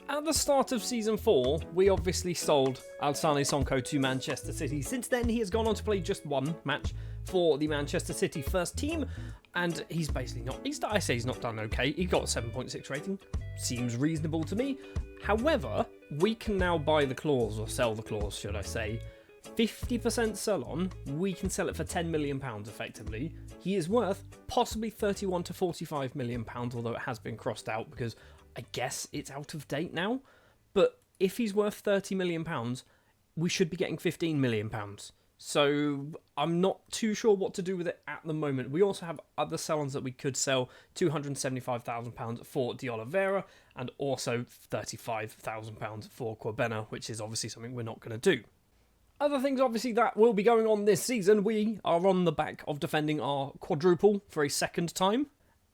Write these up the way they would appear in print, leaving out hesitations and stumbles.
At the start of Season 4, we obviously sold Alassane Sonko to Manchester City. Since then, he has gone on to play just one match for the Manchester City first team, and he's basically not... I say he's not done okay. He got a 7.6 rating. Seems reasonable to me. However, we can now buy the clause, or sell the clause, should I say. 50% sell on, we can sell it for £10 million effectively. He is worth possibly £31 to £45 million, although it has been crossed out because I guess it's out of date now. But if he's worth £30 million, we should be getting £15 million. So I'm not too sure what to do with it at the moment. We also have other sell-ons that we could sell, £275,000 for De Oliveira and also £35,000 for Corbena, which is obviously something we're not going to do. Other things, obviously, that will be going on this season. We are on the back of defending our quadruple for a second time.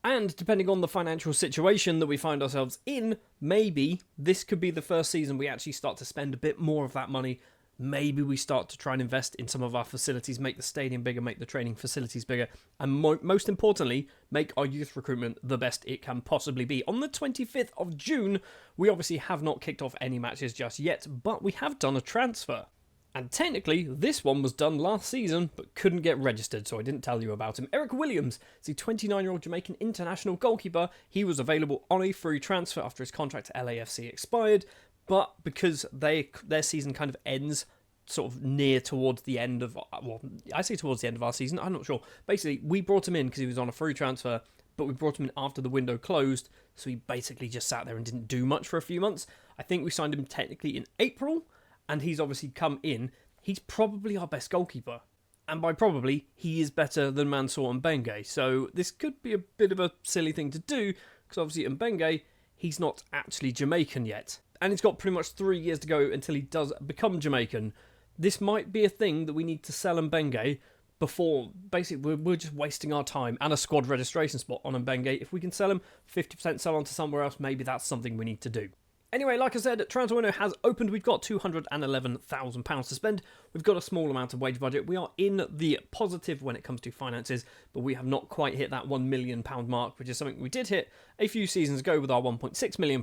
And depending on the financial situation that we find ourselves in, maybe this could be the first season we actually start to spend a bit more of that money. Maybe we start to try and invest in some of our facilities, make the stadium bigger, make the training facilities bigger, and most importantly, make our youth recruitment the best it can possibly be. On the 25th of June, we obviously have not kicked off any matches just yet, but we have done a transfer. And technically, this one was done last season, but couldn't get registered, so I didn't tell you about him. Eric Williams is a 29-year-old Jamaican international goalkeeper. He was available on a free transfer after his contract at LAFC expired, but because their season kind of ends sort of near towards the end of... Well, I say towards the end of our season, I'm not sure. Basically, we brought him in because he was on a free transfer, but we brought him in after the window closed, so he basically just sat there and didn't do much for a few months. I think we signed him technically in April, and he's obviously come in. He's probably our best goalkeeper. And by probably, he is better than Mansour Mbenge. So this could be a bit of a silly thing to do, because obviously Mbenge, he's not actually Jamaican yet. And he's got pretty much 3 years to go until he does become Jamaican. This might be a thing that we need to sell Mbenge before, basically, we're just wasting our time and a squad registration spot on Mbenge. If we can sell him, 50% sell on to somewhere else, maybe that's something we need to do. Anyway, like I said, transfer window has opened. We've got £211,000 to spend. We've got a small amount of wage budget. We are in the positive when it comes to finances, but we have not quite hit that £1 million mark, which is something we did hit a few seasons ago with our £1.6 million,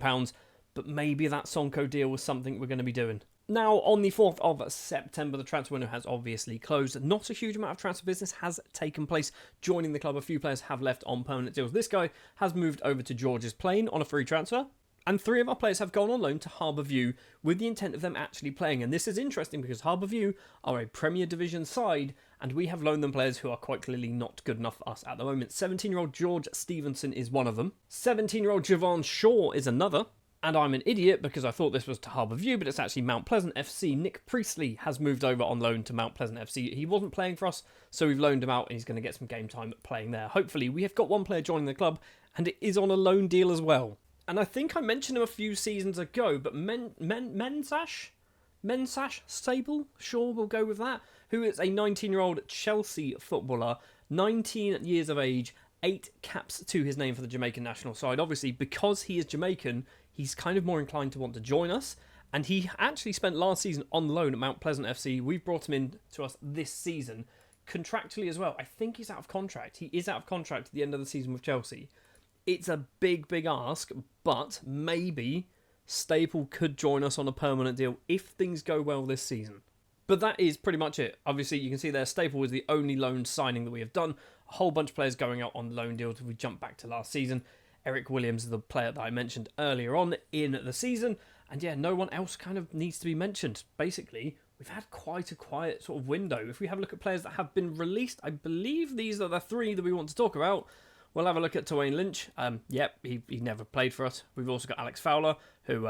but maybe that Sonko deal was something we're going to be doing. Now, on the 4th of September, the transfer window has obviously closed. Not a huge amount of transfer business has taken place joining the club. A few players have left on permanent deals. This guy has moved over to George's Plain on a free transfer. And 3 of our players have gone on loan to Harbour View with the intent of them actually playing. And this is interesting because Harbour View are a Premier Division side, and we have loaned them players who are quite clearly not good enough for us at the moment. 17-year-old George Stevenson is one of them. 17-year-old Javon Shaw is another. And I'm an idiot because I thought this was to Harbour View, but it's actually Mount Pleasant FC. Nick Priestley has moved over on loan to Mount Pleasant FC. He wasn't playing for us, so we've loaned him out and he's going to get some game time playing there. Hopefully, we have got one player joining the club, and it is on a loan deal as well. And I think I mentioned him a few seasons ago, but Mensash Stable, sure, we'll go with that, who is a 19-year-old Chelsea footballer, 19 years of age, 8 caps to his name for the Jamaican national side. Obviously, because he is Jamaican, he's kind of more inclined to want to join us, and he actually spent last season on loan at Mount Pleasant FC. We've brought him in to us this season, contractually as well. I think he's out of contract. He is out of contract at the end of the season with Chelsea. It's a big, big ask, but maybe Staple could join us on a permanent deal if things go well this season. But that is pretty much it. Obviously, you can see there, Staple was the only loan signing that we have done. A whole bunch of players going out on loan deals. We jump back to last season. Eric Williams is the player that I mentioned earlier on in the season. And yeah, no one else kind of needs to be mentioned. Basically, we've had quite a quiet sort of window. If we have a look at players that have been released, I believe these are the 3 that we want to talk about. We'll have a look at Twain Lynch. He never played for us. We've also got Alex Fowler, who,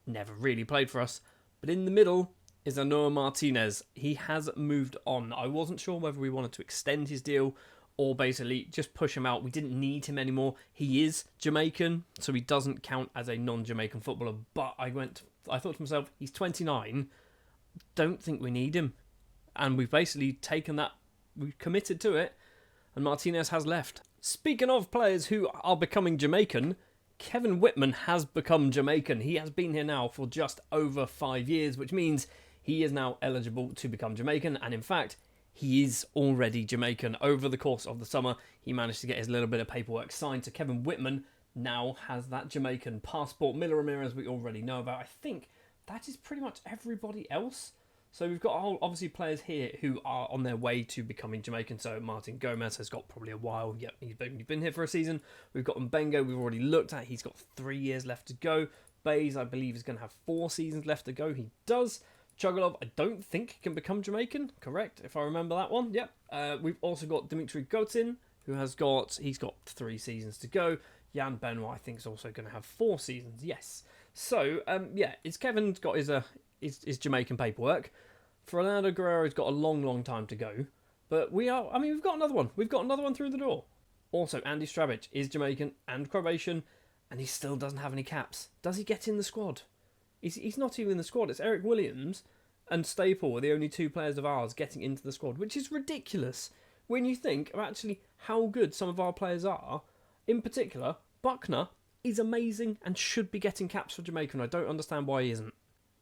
never really played for us. But in the middle is Anoa Martinez. He has moved on. I wasn't sure whether we wanted to extend his deal or basically just push him out. We didn't need him anymore. He is Jamaican, so he doesn't count as a non-Jamaican footballer. But I thought to myself, he's 29. Don't think we need him. And we've basically taken that. We've committed to it. And Martinez has left. Speaking of players who are becoming Jamaican, Kevin Whitman has become Jamaican. He has been here now for just over 5 years, which means he is now eligible to become Jamaican. And in fact, he is already Jamaican. Over the course of the summer, he managed to get his little bit of paperwork signed. So Kevin Whitman now has that Jamaican passport. Miller Ramirez we already know about. I think that is pretty much everybody else. So we've got obviously players here who are on their way to becoming Jamaican. So Martin Gomez has got probably a while. Yep, he's been here for a season. We've got Mbengo we've already looked at. He's got 3 years left to go. Bays, I believe, is going to have 4 seasons left to go. He does. Chugolov, I don't think can become Jamaican. Correct, if I remember that one. Yep. We've also got Dimitri Gotin, who he's got 3 seasons to go. Jan Benoit, I think, is also going to have 4 seasons. Yes. So, it's Kevin's got his Jamaican paperwork. For Orlando Guerrero's got a long time to go. But we've got another one. We've got another one through the door. Also, Andy Strabic is Jamaican and Croatian, and he still doesn't have any caps. Does he get in the squad? He's not even in the squad. It's Eric Williams and Staple are the only 2 players of ours getting into the squad, which is ridiculous when you think of actually how good some of our players are. In particular, Buckner is amazing and should be getting caps for Jamaica, and I don't understand why he isn't.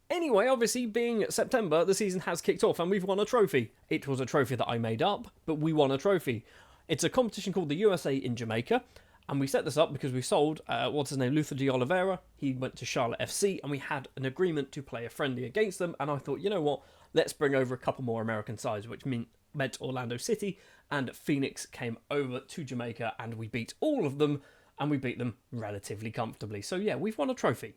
Anyway, obviously, being September, the season has kicked off and we've won a trophy. It was a trophy that I made up, but we won a trophy. It's a competition called the USA in Jamaica, and we set this up because we sold, Luther de Oliveira. He went to Charlotte FC, and we had an agreement to play a friendly against them, and I thought, you know what, let's bring over a couple more American sides, which meant Orlando City, and Phoenix came over to Jamaica, and we beat all of them, and we beat them relatively comfortably. So yeah, we've won a trophy.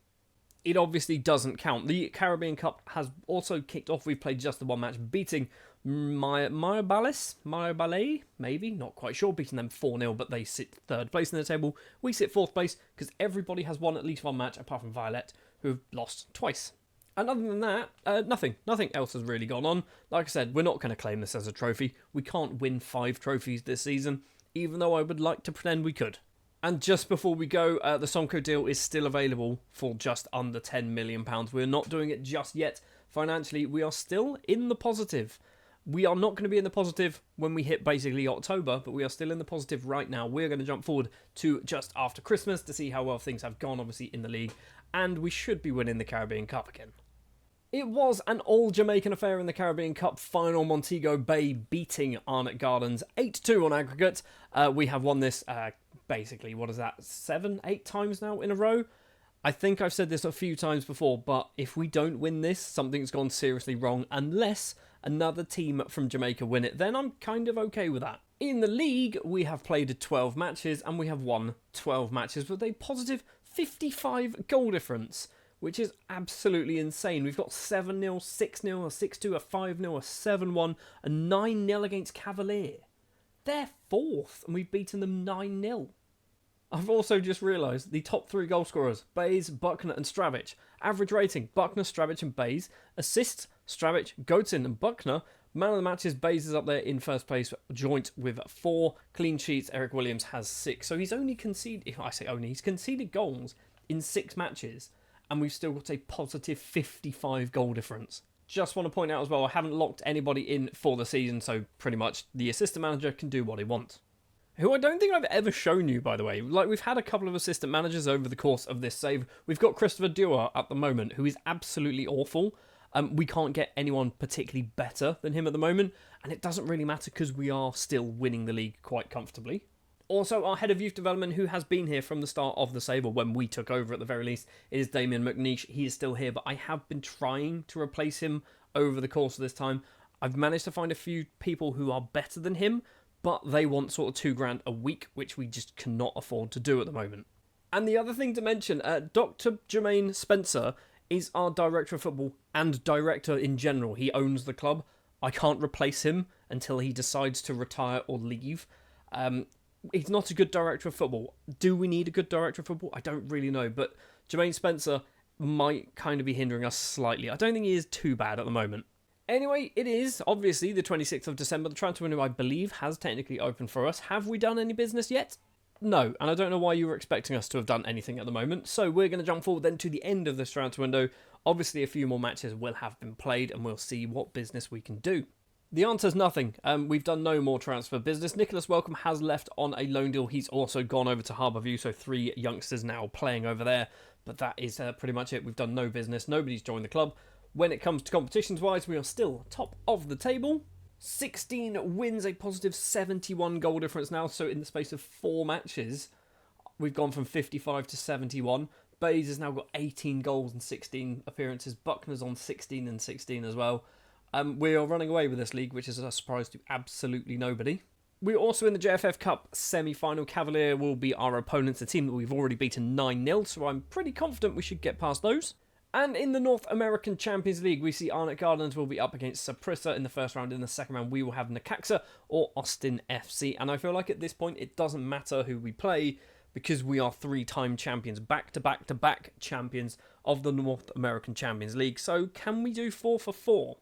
It obviously doesn't count. The Caribbean Cup has also kicked off. We've played just the one match, beating Mayobale, maybe, not quite sure, beating them 4-0, but they sit 3rd place in the table. We sit 4th place because everybody has won at least one match, apart from Violet, who have lost twice. And other than that, nothing else has really gone on. Like I said, we're not going to claim this as a trophy. We can't win 5 trophies this season, even though I would like to pretend we could. And just before we go, the Sonko deal is still available for just under £10 million. We're not doing it just yet. Financially, we are still in the positive. We are not going to be in the positive when we hit basically October, but we are still in the positive right now. We're going to jump forward to just after Christmas to see how well things have gone, obviously, in the league. And we should be winning the Caribbean Cup again. It was an all-Jamaican affair in the Caribbean Cup final. Montego Bay beating Arnott Gardens 8-2 on aggregate. We have won this, 7, 8 times now in a row. I think I've said this a few times before, but if we don't win this, something's gone seriously wrong. Unless another team from Jamaica win it, then I'm kind of okay with that. In the league, we have played 12 matches and we have won 12 matches with a positive 55 goal difference, which is absolutely insane. We've got 7-0, 6-0, a 6-2, a 5-0, a 7-1, a 9-0 against Cavalier. They're 4th, and we've beaten them 9-0. I've also just realised the top 3 goal scorers, Bays, Buckner and Stravic. Average rating, Buckner, Stravic and Bays. Assists, Stravic, Gotin and Buckner. Man of the matches, Bays is up there in first place, joint with 4. Clean sheets, Eric Williams has 6. So he's he's conceded goals in 6 matches. And we've still got a positive 55 goal difference. Just want to point out as well, I haven't locked anybody in for the season, so pretty much the assistant manager can do what he wants. Who I don't think I've ever shown you, by the way. Like, we've had a couple of assistant managers over the course of this save. We've got Christopher Dewar at the moment, who is absolutely awful. We can't get anyone particularly better than him at the moment, and it doesn't really matter because we are still winning the league quite comfortably. Also, our head of youth development, who has been here from the start of the save, or when we took over at the very least, is Damien McNeish. He is still here, but I have been trying to replace him over the course of this time. I've managed to find a few people who are better than him, but they want sort of $2,000 a week, which we just cannot afford to do at the moment. And the other thing to mention, Dr. Jermaine Spencer is our director of football and director in general. He owns the club. I can't replace him until he decides to retire or leave. He's not a good director of football. Do we need a good director of football? I don't really know, but Jermaine Spencer might kind of be hindering us slightly. I don't think he is too bad at the moment. Anyway, it is obviously the 26th of December. The transfer window, I believe, has technically opened for us. Have we done any business yet? No, and I don't know why you were expecting us to have done anything at the moment. So we're going to jump forward then to the end of this transfer window. Obviously, a few more matches will have been played, and we'll see what business we can do. The answer is nothing. We've done no more transfer business. Nicholas Welcome has left on a loan deal. He's also gone over to Harbourview, so 3 youngsters now playing over there. But that is pretty much it. We've done no business. Nobody's joined the club. When it comes to competitions-wise, we are still top of the table. 16 wins, a positive 71 goal difference now. So in the space of 4 matches, we've gone from 55 to 71. Bays has now got 18 goals and 16 appearances. Buckner's on 16 and 16 as well. We are running away with this league, which is a surprise to absolutely nobody. We're also in the JFF Cup semi-final. Cavalier will be our opponents, a team that we've already beaten 9-0, so I'm pretty confident we should get past those. And in the North American Champions League, we see Arnott Gardens will be up against Saprissa in the first round. In the second round, we will have Necaxa or Austin FC. And I feel like at this point, it doesn't matter who we play because we are 3-time champions, back-to-back-to-back champions of the North American Champions League. So can we do 4 for 4?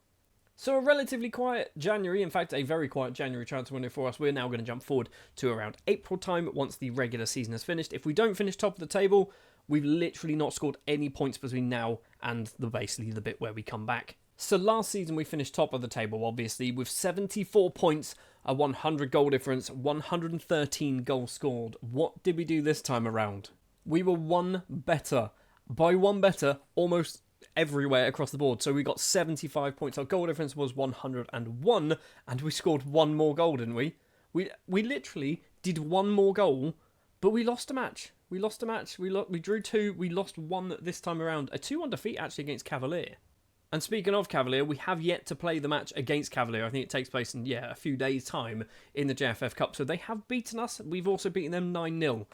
So a relatively quiet January, in fact a very quiet January transfer window for us. We're now going to jump forward to around April time once the regular season has finished. If we don't finish top of the table, we've literally not scored any points between now and basically the bit where we come back. So last season we finished top of the table, obviously, with 74 points, a 100 goal difference, 113 goals scored. What did we do this time around? We were one better. By one better, almost everywhere across the board. So we got 75 points. Our goal difference was 101, and we scored one more goal, didn't we? We literally did one more goal, but we lost a match. We drew 2. We lost 1 this time around. A 2-1 defeat actually against Cavalier. And speaking of Cavalier, we have yet to play the match against Cavalier. I think it takes place in, a few days' time in the JFF Cup. So they have beaten us. We've also beaten them 9-0.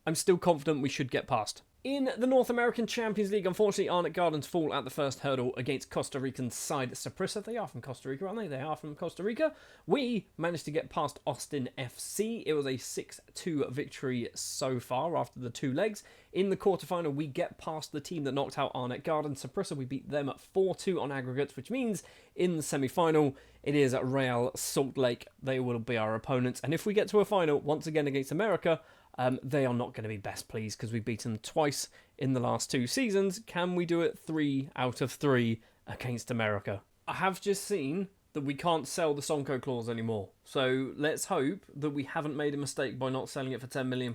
I'm still confident we should get past. In the North American Champions League, unfortunately, Arnott Gardens fall at the first hurdle against Costa Rican side Saprissa. They are from Costa Rica, aren't they? They are from Costa Rica. We managed to get past Austin FC. It was a 6-2 victory so far after the 2 legs. In the quarterfinal, we get past the team that knocked out Arnott Gardens. Saprissa, we beat them at 4-2 on aggregates, which means in the semi-final, it is Real Salt Lake. They will be our opponents. And if we get to a final, once again against America, they are not going to be best pleased because we've beaten them twice in the last 2 seasons. Can we do it 3 out of 3 against America? I have just seen that we can't sell the Sonko clause anymore. So let's hope that we haven't made a mistake by not selling it for £10 million.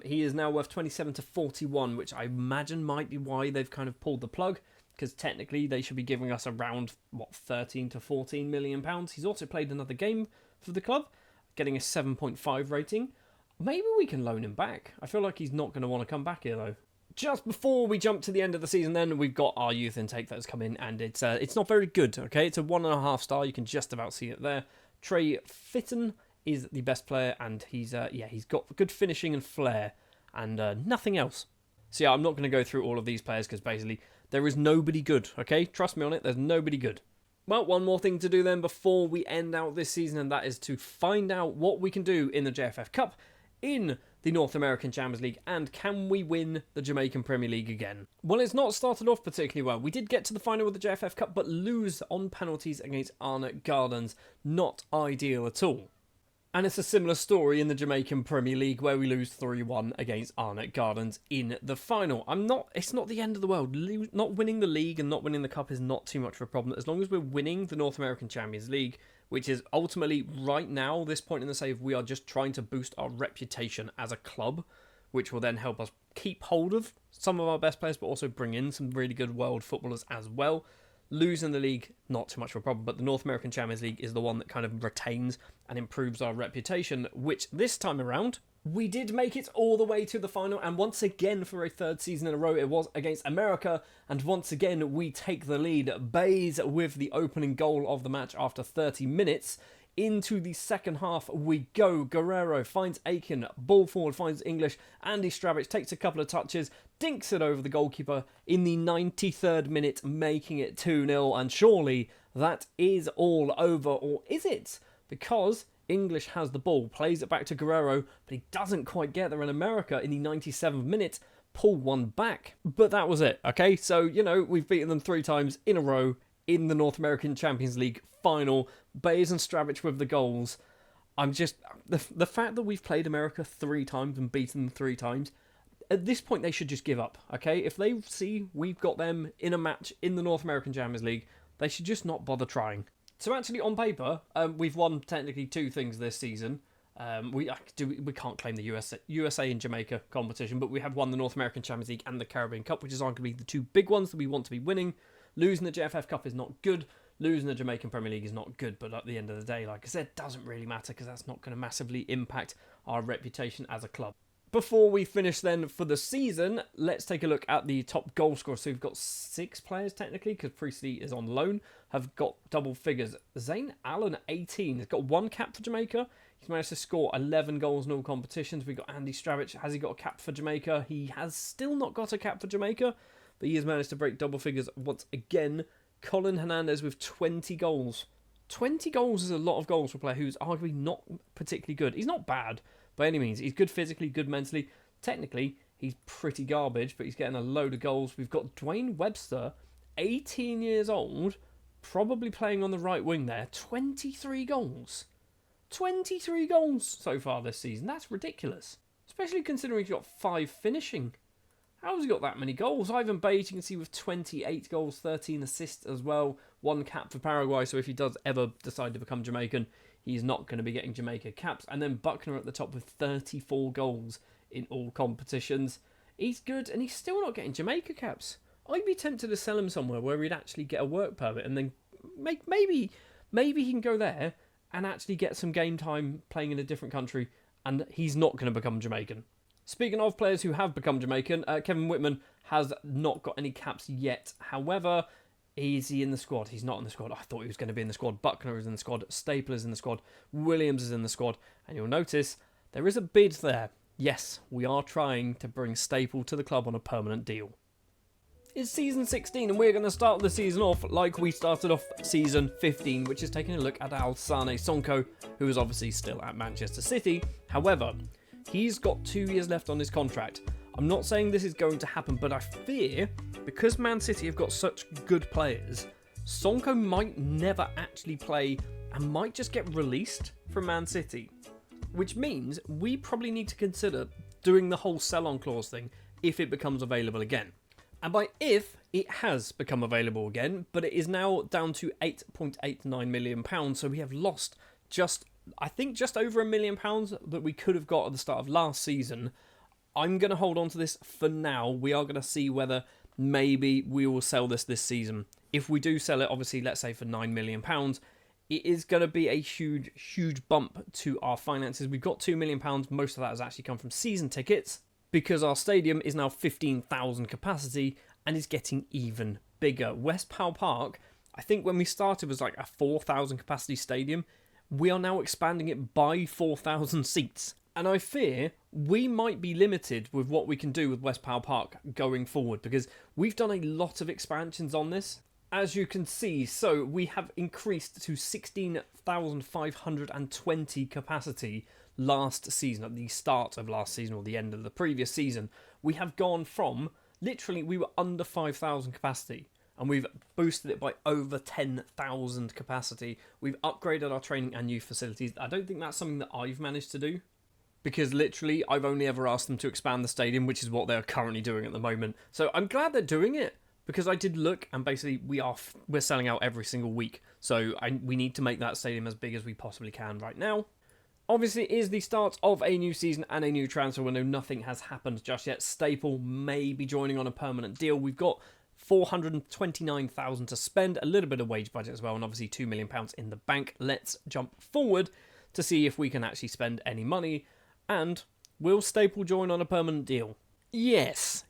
He is now worth 27 to 41, which I imagine might be why they've kind of pulled the plug, because technically they should be giving us around, 13 to 14 million pounds. He's also played another game for the club, getting a 7.5 rating. Maybe we can loan him back. I feel like he's not going to want to come back here, though. Just before we jump to the end of the season, then, we've got our youth intake that's come in, and it's not very good, okay? It's a 1.5 star. You can just about see it there. Trey Fitton is the best player, and he's got good finishing and flair, and nothing else. So yeah, I'm not going to go through all of these players, because basically, there is nobody good, okay? Trust me on it, there's nobody good. Well, one more thing to do then before we end out this season, and that is to find out what we can do in the JFF Cup, in the North American Champions League, and can we win the Jamaican Premier League again? Well, it's not started off particularly well. We did get to the final with the JFF Cup, but lose on penalties against Arnott Gardens. Not ideal at all. And it's a similar story in the Jamaican Premier League, where we lose 3-1 against Arnott Gardens in the final. It's not the end of the world. Not winning the league and not winning the cup is not too much of a problem. As long as we're winning the North American Champions League, which is ultimately, right now, this point in the save, we are just trying to boost our reputation as a club, which will then help us keep hold of some of our best players, but also bring in some really good world footballers as well. Losing the league, not too much of a problem, but the North American Champions League is the one that kind of retains and improves our reputation, which this time around, we did make it all the way to the final, and once again, for a 3rd season in a row, it was against America, and once again, we take the lead. Bays with the opening goal of the match after 30 minutes. Into the second half we go. Guerrero finds Aiken, ball forward, finds English. Andy Strabic takes a couple of touches, dinks it over the goalkeeper in the 93rd minute, making it 2-0, and surely that is all over, or is it? Because English has the ball, plays it back to Guerrero, but he doesn't quite get there, in America in the 97th minute pull one back. But that was it, okay? So, we've beaten them 3 times in a row in the North American Champions League final. Bayes and Stravic with the goals. The fact that we've played America 3 times and beaten them 3 times, at this point they should just give up, okay? If they see we've got them in a match in the North American Champions League, they should just not bother trying. So actually, on paper, we've won technically 2 things this season. We can't claim the USA and Jamaica competition, but we have won the North American Champions League and the Caribbean Cup, which is arguably the 2 big ones that we want to be winning. Losing the JFF Cup is not good. Losing the Jamaican Premier League is not good, but at the end of the day, like I said, doesn't really matter, because that's not going to massively impact our reputation as a club. Before we finish then for the season, let's take a look at the top goal scorers. So we've got 6 players technically, because Priestley is on loan, have got double figures. Zane Allen, 18, has got 1 cap for Jamaica. He's managed to score 11 goals in all competitions. We've got Andy Stravich. Has he got a cap for Jamaica? He has still not got a cap for Jamaica, but he has managed to break double figures once again. Colin Hernandez with 20 goals. 20 goals is a lot of goals for a player who's arguably not particularly good. He's not bad by any means. He's good physically, good mentally. Technically, he's pretty garbage, but he's getting a load of goals. We've got Dwayne Webster, 18 years old, probably playing on the right wing there. 23 goals. 23 goals so far this season. That's ridiculous. Especially considering he's got 5 finishing. How has he got that many goals? Ivan Bates, you can see with 28 goals, 13 assists as well. 1 cap for Paraguay, so if he does ever decide to become Jamaican, he's not going to be getting Jamaica caps. And then Buckner at the top with 34 goals in all competitions. He's good, and he's still not getting Jamaica caps. I'd be tempted to sell him somewhere where he'd actually get a work permit, and then maybe he can go there and actually get some game time playing in a different country, and he's not going to become Jamaican. Speaking of players who have become Jamaican, Kevin Whitman has not got any caps yet. However, is he in the squad? He's not in the squad. I thought he was going to be in the squad. Buckner is in the squad. Stapler is in the squad. Williams is in the squad. And you'll notice there is a bid there. Yes, we are trying to bring Staple to the club on a permanent deal. It's season 16 and we're going to start the season off like we started off season 15, which is taking a look at Alsane Sonko, who is obviously still at Manchester City. However, he's got 2 years left on his contract. I'm not saying this is going to happen, but I fear, because Man City have got such good players, Sonko might never actually play and might just get released from Man City. Which means we probably need to consider doing the whole sell-on clause thing if it becomes available again. And by if, it has become available again, but it is now down to £8.89 million, so we have lost just over £1 million that we could have got at the start of last season. I'm going to hold on to this for now. We are going to see whether maybe we will sell this season. If we do sell it, obviously, let's say for £9 million, it is going to be a huge bump to our finances. We've got £2 million. Most of that has actually come from season tickets because our stadium is now 15,000 capacity and is getting even bigger. West Powell Park, I think when we started, was like a 4,000 capacity stadium. We are now expanding it by 4,000 seats. And I fear we might be limited with what we can do with West Powell Park going forward because we've done a lot of expansions on this. As you can see, so we have increased to 16,520 capacity last season, at the start of last season or the end of the previous season. We have gone from, literally, we were under 5,000 capacity. And we've boosted it by over 10,000 capacity. We've upgraded our training and youth facilities. I don't think that's something that I've managed to do. Because literally, I've only ever asked them to expand the stadium, which is what they're currently doing at the moment. So I'm glad they're doing it. Because I did look, and basically we're selling out every single week. So we need to make that stadium as big as we possibly can right now. Obviously, it is the start of a new season and a new transfer window. Nothing has happened just yet. Staple may be joining on a permanent deal. We've got 429,000 to spend, a little bit of wage budget as well, and obviously £2 million in the bank. Let's jump forward to see if we can actually spend any money. And will Staple join on a permanent deal? Yes,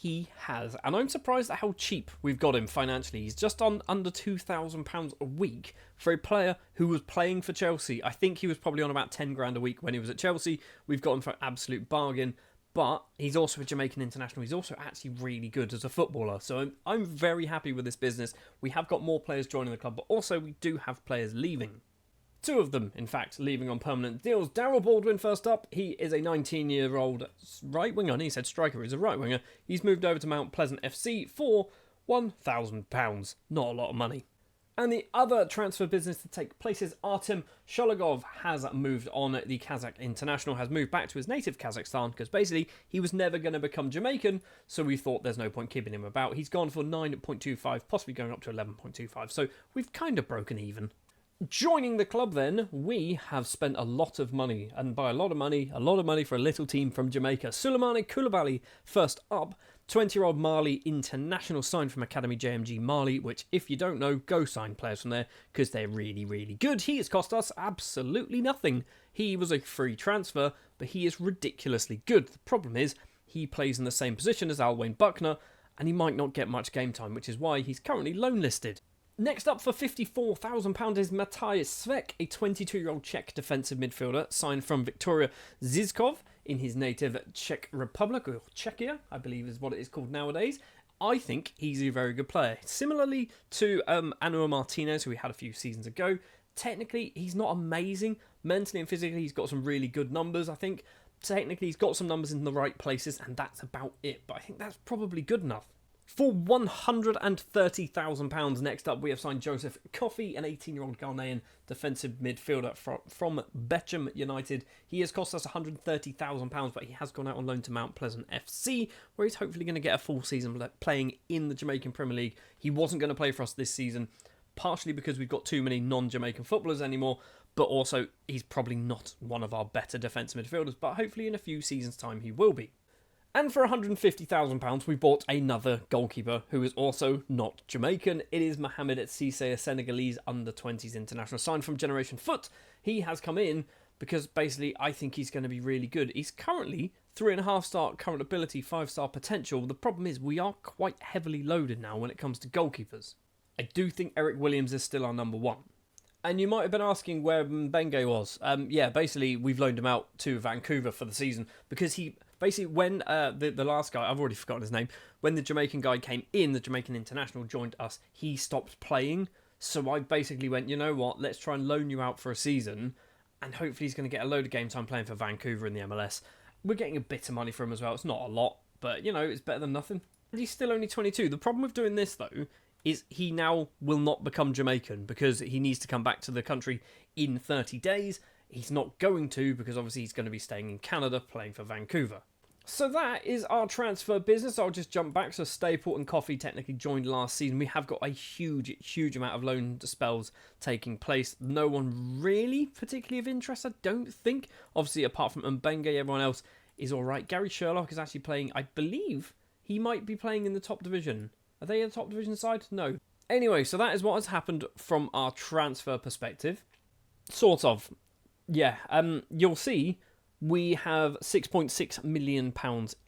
he has. And I'm surprised at how cheap we've got him financially. He's just on under £2,000 a week for a player who was playing for Chelsea. I think he was probably on about 10 grand a week when he was at Chelsea. We've got him for an absolute bargain. But he's also a Jamaican international. He's also actually really good as a footballer. So I'm very happy with this business. We have got more players joining the club, but also we do have players leaving. 2 of them, in fact, leaving on permanent deals. Darryl Baldwin first up. He is a 19-year-old right winger. He said striker. He's a right winger. He's moved over to Mount Pleasant FC for £1,000. Not a lot of money. And the other transfer business to take place is Artem Shologov has moved on. The Kazakh international has moved back to his native Kazakhstan because basically he was never going to become Jamaican, so we thought there's no point keeping him about. He's gone for 9.25, possibly going up to 11.25, so we've kind of broken even. Joining the club then, we have spent a lot of money, and by a lot of money for a little team from Jamaica. Suleimane Koulibaly first up, 20-year-old Mali international signed from Academy JMG Mali, which if you don't know, go sign players from there because they're really, really good. He has cost us absolutely nothing. He was a free transfer, but he is ridiculously good. The problem is, he plays in the same position as Alwyn Buckner, and he might not get much game time, which is why he's currently loan listed. Next up for £54,000 is Matthias Svek, a 22-year-old Czech defensive midfielder signed from Viktoria Zizkov in his native Czech Republic, or Czechia, I believe is what it is called nowadays. I think he's a very good player. Similarly to Anua Martinez, who we had a few seasons ago, technically he's not amazing. Mentally and physically he's got some really good numbers, I think. Technically he's got some numbers in the right places, and that's about it. But I think that's probably good enough. For £130,000, next up we have signed Joseph Coffey, an 18-year-old Ghanaian defensive midfielder from Beckham United. He has cost us £130,000, but he has gone out on loan to Mount Pleasant FC, where he's hopefully going to get a full season playing in the Jamaican Premier League. He wasn't going to play for us this season, partially because we've got too many non-Jamaican footballers anymore, but also he's probably not one of our better defensive midfielders, but hopefully in a few seasons' time he will be. And for £150,000, we bought another goalkeeper who is also not Jamaican. It is Mohamed Cisse, a Senegalese under-20s international signed from Generation Foot. He has come in because basically I think he's going to be really good. He's currently 3.5-star current ability, 5-star potential. The problem is we are quite heavily loaded now when it comes to goalkeepers. I do think Eric Williams is still our number one. And you might have been asking where Mbenge was. Basically we've loaned him out to Vancouver for the season because he... Basically, when the last guy, I've already forgotten his name, when the Jamaican guy came in, the Jamaican international joined us, he stopped playing. So I basically went, you know what, let's try and loan you out for a season, and hopefully he's going to get a load of game time playing for Vancouver in the MLS. We're getting a bit of money for him as well. It's not a lot, but, you know, it's better than nothing. And he's still only 22. The problem with doing this, though, is he now will not become Jamaican because he needs to come back to the country in 30 days. He's not going to because obviously he's going to be staying in Canada playing for Vancouver. So that is our transfer business. I'll just jump back. So Stapleton and Coffey technically joined last season. We have got a huge amount of loan spells taking place. No one really particularly of interest, I don't think. Obviously, apart from Mbenge, everyone else is all right. Gary Sherlock is actually playing, I believe he might be playing in the top division. Are they in the top division side? No. Anyway, so that is what has happened from our transfer perspective. Sort of. Yeah, you'll see we have £6.6 million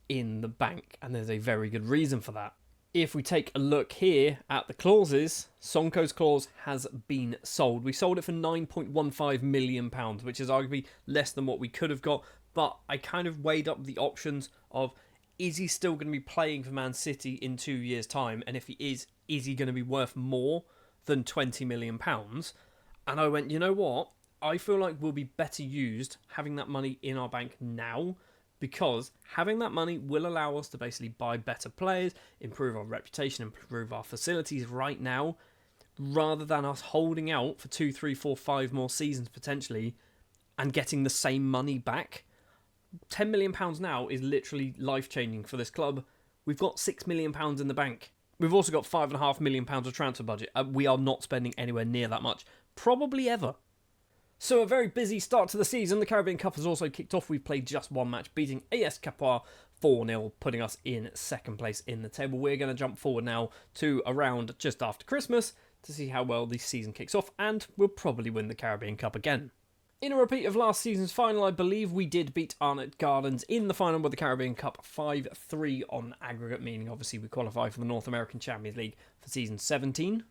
in the bank, and there's a very good reason for that. If we take a look here at the clauses, Sonko's clause has been sold. We sold it for £9.15 million, which is arguably less than what we could have got, but I kind of weighed up the options of, is he still going to be playing for Man City in 2 years' time? And if he is he going to be worth more than £20 million? And I went, you know what? I feel like we'll be better used having that money in our bank now, because having that money will allow us to basically buy better players, improve our reputation, improve our facilities right now, rather than us holding out for 2, 3, 4, 5 more seasons potentially and getting the same money back. £10 million now is literally life-changing for this club. We've got £6 million in the bank. We've also got £5.5 million of transfer budget. We are not spending anywhere near that much, probably ever. So a very busy start to the season. The Caribbean Cup has also kicked off. We've played just one match, beating AS Capois 4-0, putting us in second place in the table. We're going to jump forward now to around just after Christmas to see how well this season kicks off, and we'll probably win the Caribbean Cup again. In a repeat of last season's final, I believe we did beat Arnott Gardens in the final with the Caribbean Cup 5-3 on aggregate, meaning obviously we qualify for the North American Champions League for season 17.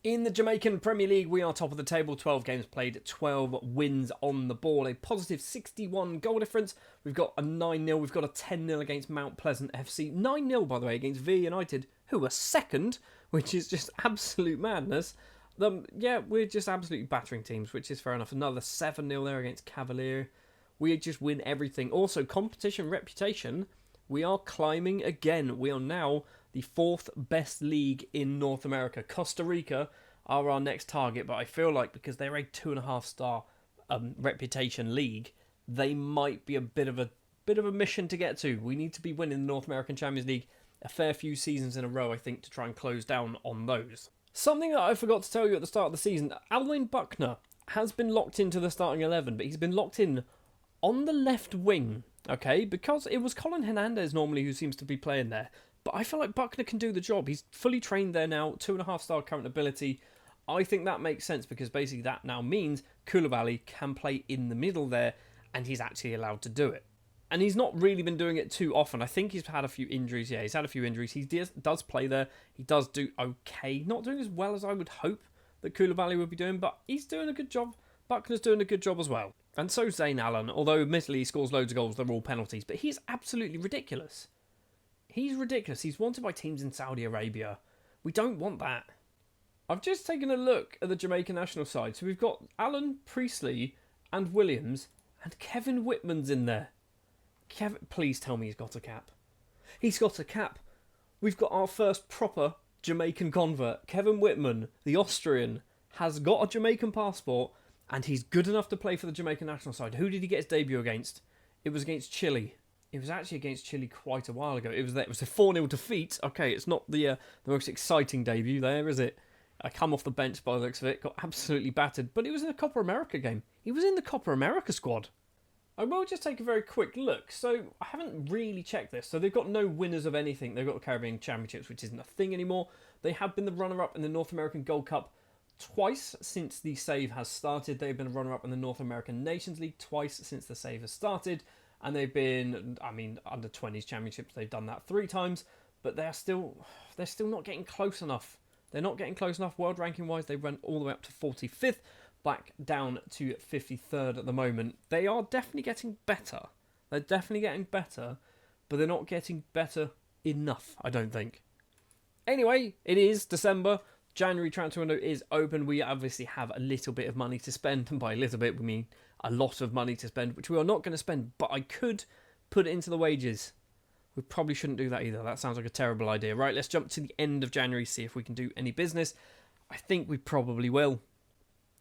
In the Jamaican Premier League, we are top of the table, 12 games played, 12 wins on the board, a positive 61 goal difference. We've got a 9-0, we've got a 10-0 against Mount Pleasant FC. 9-0, by the way, against V United, who are second, which is just absolute madness. We're just absolutely battering teams, which is fair enough. Another 7-0 there against Cavalier. We just win everything. Also, competition reputation, we are climbing again. We are now the 4th best league in North America. Costa Rica are our next target, but I feel like because they're a 2.5-star reputation league, they might be a bit of a mission to get to. We need to be winning the North American Champions League a fair few seasons in a row, I think, to try and close down on those. Something that I forgot to tell you at the start of the season, Alwyn Buckner has been locked into the starting 11, but he's been locked in on the left wing, okay? Because it was Colin Hernandez normally who seems to be playing there. But I feel like Buckner can do the job. He's fully trained there now, 2.5-star current ability. I think that makes sense because basically that now means Koulibaly can play in the middle there and he's actually allowed to do it. And he's not really been doing it too often. I think he's had a few injuries. Yeah, he's had a few injuries. He does play there. He does do okay. Not doing as well as I would hope that Koulibaly would be doing, but he's doing a good job. Buckner's doing a good job as well. And so Zayn Allen, although admittedly he scores loads of goals, they're all penalties, but he's absolutely ridiculous. He's ridiculous. He's wanted by teams in Saudi Arabia. We don't want that. I've just taken a look at the Jamaican national side. So we've got Alan Priestley and Williams, and Kevin Whitman's in there. Kevin, please tell me he's got a cap. He's got a cap. We've got our first proper Jamaican convert. Kevin Whitman, the Austrian, has got a Jamaican passport, and he's good enough to play for the Jamaican national side. Who did he get his debut against? It was against Chile. It was actually against Chile quite a while ago. It was a 4-0 defeat. Okay, it's not the most exciting debut there, is it? I come off the bench by the looks of it, got absolutely battered, but it was in a Copa America game. He was in the Copa America squad. I will just take a very quick look. So I haven't really checked this. So they've got no winners of anything. They've got the Caribbean Championships, which isn't a thing anymore. They have been the runner-up in the North American Gold Cup twice since the save has started. They've been a runner-up in the North American Nations League twice since the save has started. And they've been, under 20s championships, they've done that 3 times. But they're still not getting close enough. They're not getting close enough. World ranking-wise, they went all the way up to 45th. Back down to 53rd at the moment. They are definitely getting better. They're definitely getting better, but they're not getting better enough, I don't think. Anyway, it is December. January transfer window is open. We obviously have a little bit of money to spend, and by a little bit we mean a lot of money to spend, which we are not going to spend, but I could put it into the wages. We probably shouldn't do that either. That sounds like a terrible idea. Right, let's jump to the end of January, see if we can do any business. I think we probably will.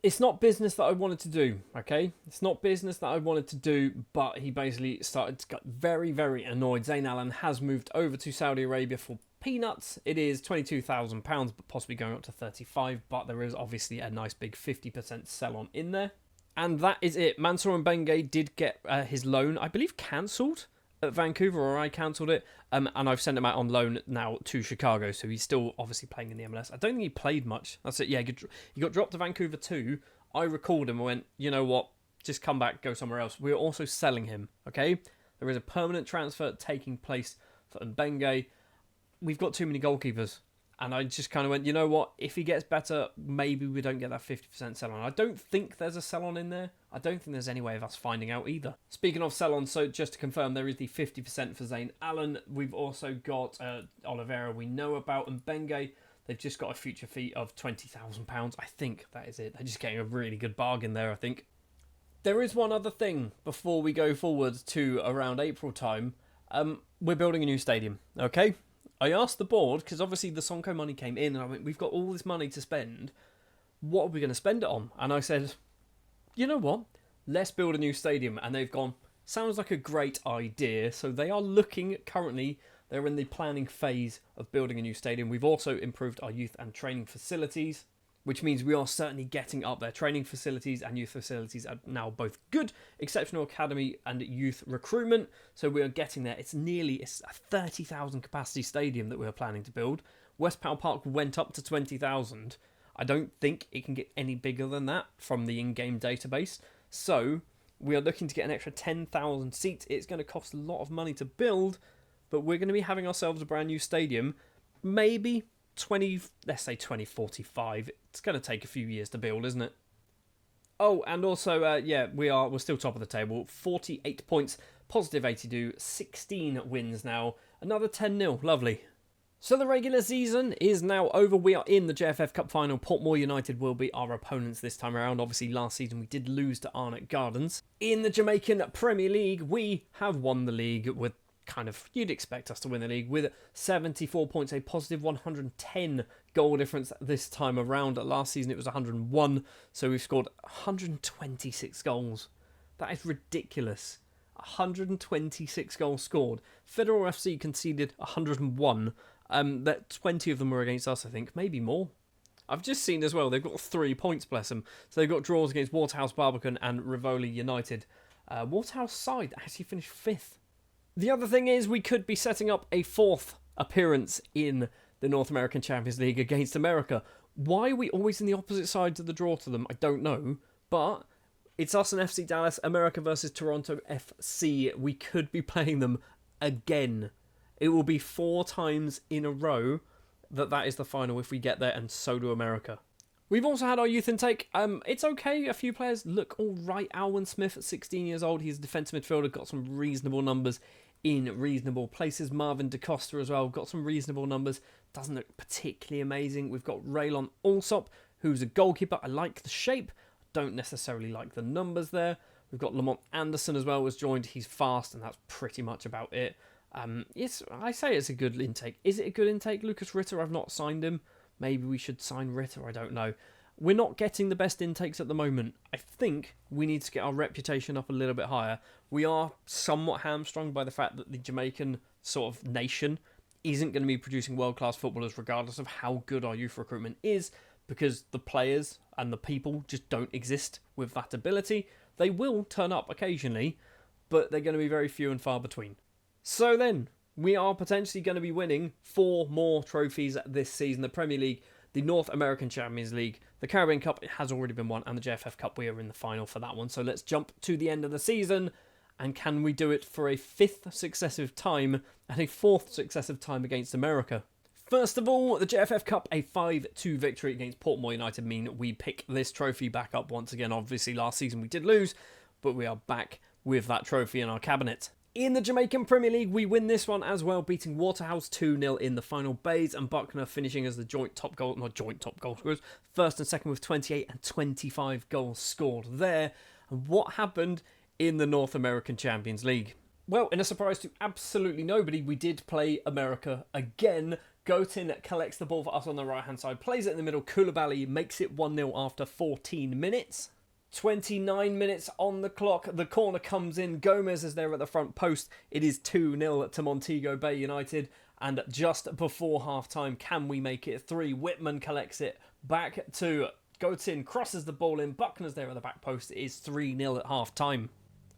It's not business that I wanted to do, okay? It's not business that I wanted to do, but he basically started to get very, very annoyed. Zayn Allen has moved over to Saudi Arabia for peanuts. It is £22,000, but possibly going up to 35, but there is obviously a nice big 50% sell-on in there. And that is it. Mansour Mbenge did get his loan, I believe, cancelled at Vancouver, or I cancelled it, and I've sent him out on loan now to Chicago, so he's still obviously playing in the MLS. I don't think he played much. That's it. Yeah, he got dropped to Vancouver too. I recalled him and went, you know what, just come back, go somewhere else. We're also selling him, okay? There is a permanent transfer taking place for Mbenge. We've got too many goalkeepers. And I just kind of went, you know what, if he gets better, maybe we don't get that 50% sell-on. I don't think there's a sell-on in there. I don't think there's any way of us finding out either. Speaking of sell-on, so just to confirm, there is the 50% for Zayn Allen. We've also got Oliveira we know about, and Mbenge. They've just got a future fee of £20,000. I think that is it. They're just getting a really good bargain there, I think. There is one other thing before we go forward to around April time. We're building a new stadium, okay? I asked the board, because obviously the Sonko money came in, and I went, we've got all this money to spend. What are we going to spend it on? And I said, you know what? Let's build a new stadium. And they've gone, sounds like a great idea. So they are looking currently, they're in the planning phase of building a new stadium. We've also improved our youth and training facilities, which means we are certainly getting up there. Training facilities and youth facilities are now both good. Exceptional academy and youth recruitment. So we are getting there. It's a 30,000 capacity stadium that we are planning to build. West Powell Park went up to 20,000. I don't think it can get any bigger than that from the in-game database. So we are looking to get an extra 10,000 seats. It's going to cost a lot of money to build, but we're going to be having ourselves a brand new stadium. Maybe let's say 2045. It's going to take a few years to build, isn't it? Oh, and also, we're still top of the table. 48 points, positive 82, 16 wins now. Another 10-0, lovely. So the regular season is now over. We are in the JFF Cup final. Portmore United will be our opponents this time around. Obviously, last season we did lose to Arnott Gardens. In the Jamaican Premier League, we have won the league with you'd expect us to win the league with 74 points, a positive 110 goal difference this time around. Last season it was 101, so we've scored 126 goals. That is ridiculous. 126 goals scored. Federal FC conceded 101. That 20 of them were against us, I think, maybe more. I've just seen as well, they've got 3 points, bless them. So they've got draws against Waterhouse Barbican and Rivoli United. Waterhouse side actually finished 5th. The other thing is we could be setting up a 4th appearance in the North American Champions League against America. Why are we always in the opposite sides of the draw to them? I don't know. But it's us and FC Dallas, America versus Toronto FC. We could be playing them again. It will be 4 times in a row that is the final if we get there, and so do America. We've also had our youth intake. It's okay. A few players look all right. Alwyn Smith at 16 years old. He's a defensive midfielder. Got some reasonable numbers in reasonable places. Marvin DaCosta as well. Got some reasonable numbers. Doesn't look particularly amazing. We've got Raylon Allsop, who's a goalkeeper. I like the shape. Don't necessarily like the numbers there. We've got Lamont Anderson as well, was joined. He's fast, and that's pretty much about it. Yes, I say it's a good intake. Is it a good intake? Lucas Ritter, I've not signed him. Maybe we should sign Ritter, I don't know. We're not getting the best intakes at the moment. I think we need to get our reputation up a little bit higher. We are somewhat hamstrung by the fact that the Jamaican sort of nation isn't going to be producing world-class footballers regardless of how good our youth recruitment is, because the players and the people just don't exist with that ability. They will turn up occasionally, but they're going to be very few and far between. So then, we are potentially going to be winning 4 more trophies this season. The Premier League, the North American Champions League, the Caribbean Cup, it has already been won, and the JFF Cup, we are in the final for that one. So let's jump to the end of the season, and can we do it for a 5th successive time and a 4th successive time against America? First of all, the JFF Cup, a 5-2 victory against Portmore United mean we pick this trophy back up once again. Obviously, last season we did lose, but we are back with that trophy in our cabinet. In the Jamaican Premier League, we win this one as well, beating Waterhouse 2-0 in the final. Bays and Buckner finishing as the joint top goal scorers, first and second with 28 and 25 goals scored there. And what happened in the North American Champions League? Well, in a surprise to absolutely nobody, we did play America again. Gotin collects the ball for us on the right-hand side, plays it in the middle. Koulibaly makes it 1-0 after 14 minutes. 29 minutes on the clock. The corner comes in. Gomez is there at the front post. It is 2-0 to Montego Bay United. And just before half-time, can we make it 3? Whitman collects it back to Gotin, crosses the ball in. Buckner's there at the back post. It is 3-0 at half-time.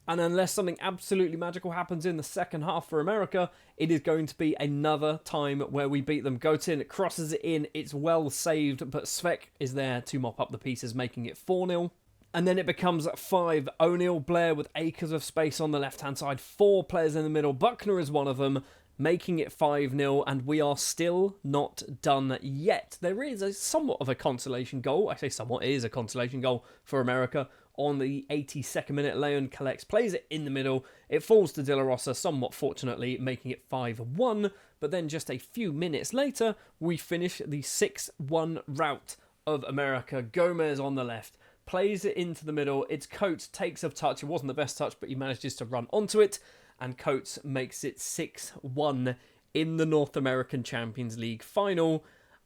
And unless something absolutely magical happens in the second half for America, it is going to be another time where we beat them. Gotin crosses it in. It's well saved, but Svek is there to mop up the pieces, making it 4-0. And then it becomes 5. O'Neill, Blair with acres of space on the left-hand side. 4 players in the middle. Buckner is one of them, making it 5-0. And we are still not done yet. There is somewhat of a consolation goal. I say somewhat, it is a consolation goal for America. On the 82nd minute, Leon collects, plays it in the middle. It falls to De La Rosa, somewhat fortunately, making it 5-1. But then just a few minutes later, we finish the 6-1 rout of America. Gomez on the left. Plays it into the middle. It's Coates, takes a touch. It wasn't the best touch, but he manages to run onto it. And Coates makes it 6-1 in the North American Champions League final.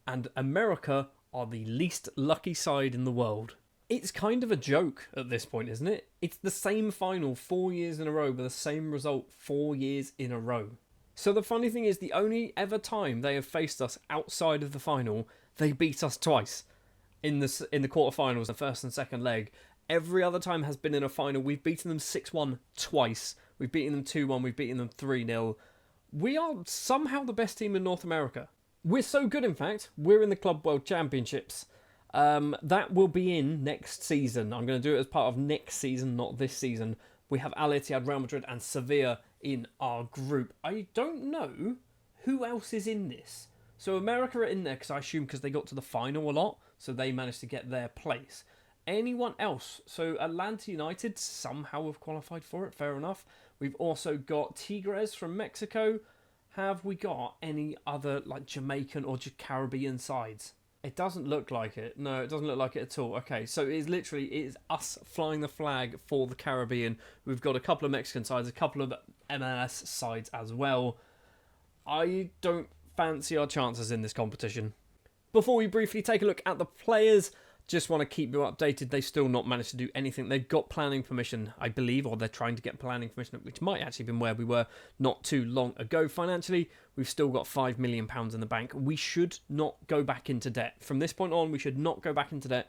And America are the least lucky side in the world. It's kind of a joke at this point, isn't it? It's the same final 4 years in a row with the same result 4 years in a row. So the funny thing is, the only ever time they have faced us outside of the final, they beat us twice. In the quarterfinals, the first and second leg. Every other time has been in a final. We've beaten them 6-1 twice. We've beaten them 2-1. We've beaten them 3-0. We are somehow the best team in North America. We're so good, in fact, we're in the Club World Championships. That will be in next season. I'm going to do it as part of next season, not this season. We have Al Ittihad, Real Madrid and Sevilla in our group. I don't know who else is in this. So America are in there because I assume because they got to the final a lot. So they managed to get their place. Anyone else? So Atlanta United somehow have qualified for it. Fair enough. We've also got Tigres from Mexico. Have we got any other like Jamaican or Caribbean sides? It doesn't look like it. No, it doesn't look like it at all. Okay, so it is us flying the flag for the Caribbean. We've got a couple of Mexican sides, a couple of MLS sides as well. I don't fancy our chances in this competition. Before we briefly take a look at the players, Just want to keep you updated. They've still not managed to do anything. They've got planning permission, I believe, or they're trying to get planning permission, which might actually have been where we were not too long ago. Financially, we've still got £5 million in the bank. We should not go back into debt. From this point on, we should not go back into debt.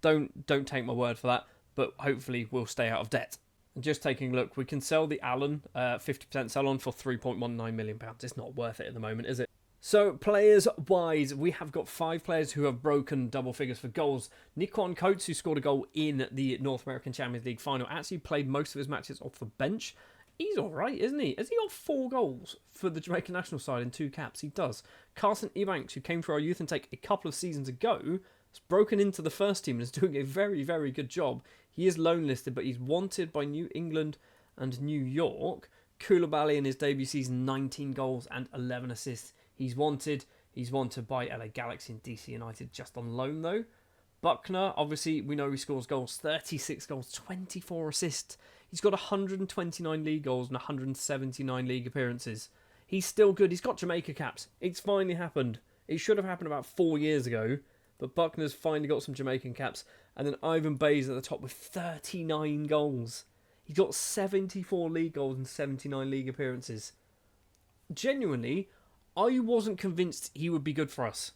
Don't take my word for that, but hopefully we'll stay out of debt. And just taking a look, we can sell the Allen, 50% sell on for £3.19 million. It's not worth it at the moment, is it? So, players-wise, we have got 5 players who have broken double figures for goals. Nikon Coates, who scored a goal in the North American Champions League final, actually played most of his matches off the bench. He's all right, isn't he? Has he got 4 goals for the Jamaican national side in 2 caps? He does. Carson Ebanks, who came through our youth intake a couple of seasons ago, has broken into the first team and is doing a very, very good job. He is loan listed, but he's wanted by New England and New York. Koulibaly in his debut season, 19 goals and 11 assists. He's wanted by LA Galaxy and DC United just on loan though. Buckner, obviously, we know he scores goals, 36 goals, 24 assists. He's got 129 league goals and 179 league appearances. He's still good. He's got Jamaica caps. It's finally happened. It should have happened about 4 years ago, but Buckner's finally got some Jamaican caps. And then Ivan Bayes at the top with 39 goals. He's got 74 league goals and 79 league appearances. Genuinely, I wasn't convinced he would be good for us.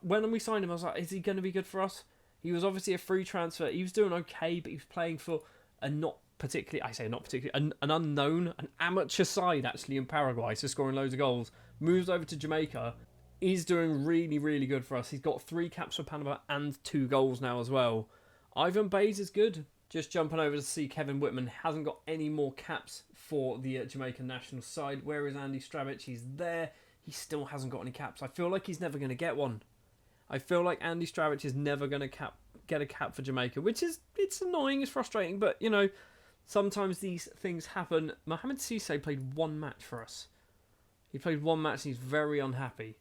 When we signed him, I was like, is he going to be good for us? He was obviously a free transfer. He was doing okay, but he was playing for a an unknown, an amateur side actually in Paraguay, so scoring loads of goals. Moves over to Jamaica. He's doing really, really good for us. He's got 3 caps for Panama and 2 goals now as well. Ivan Bayes is good. Just jumping over to see Kevin Whitman. Hasn't got any more caps for the Jamaican national side. Where is Andy Stravic? He's there. He still hasn't got any caps. I feel like he's never going to get one. I feel like Andy Stravic is never going to get a cap for Jamaica, which is, it's annoying, it's frustrating, but, you know, sometimes these things happen. Mohamed Cisse played 1 match for us. He played 1 match and he's very unhappy.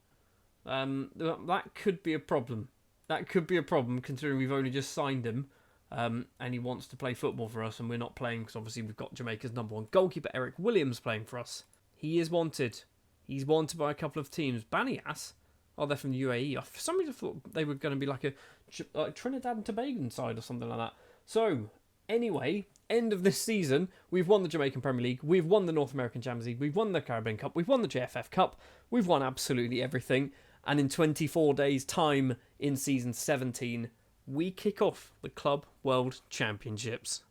That could be a problem. That could be a problem considering we've only just signed him and he wants to play football for us and we're not playing because obviously we've got Jamaica's #1 goalkeeper Eric Williams playing for us. He is wanted. He's wanted by a couple of teams. Banias, they're from the UAE. For some reason I thought they were going to be like a Trinidad and Tobago side or something like that. So, anyway, end of this season, we've won the Jamaican Premier League, we've won the North American Champions League, we've won the Caribbean Cup, we've won the JFF Cup, we've won absolutely everything, and in 24 days' time in season 17, we kick off the Club World Championships.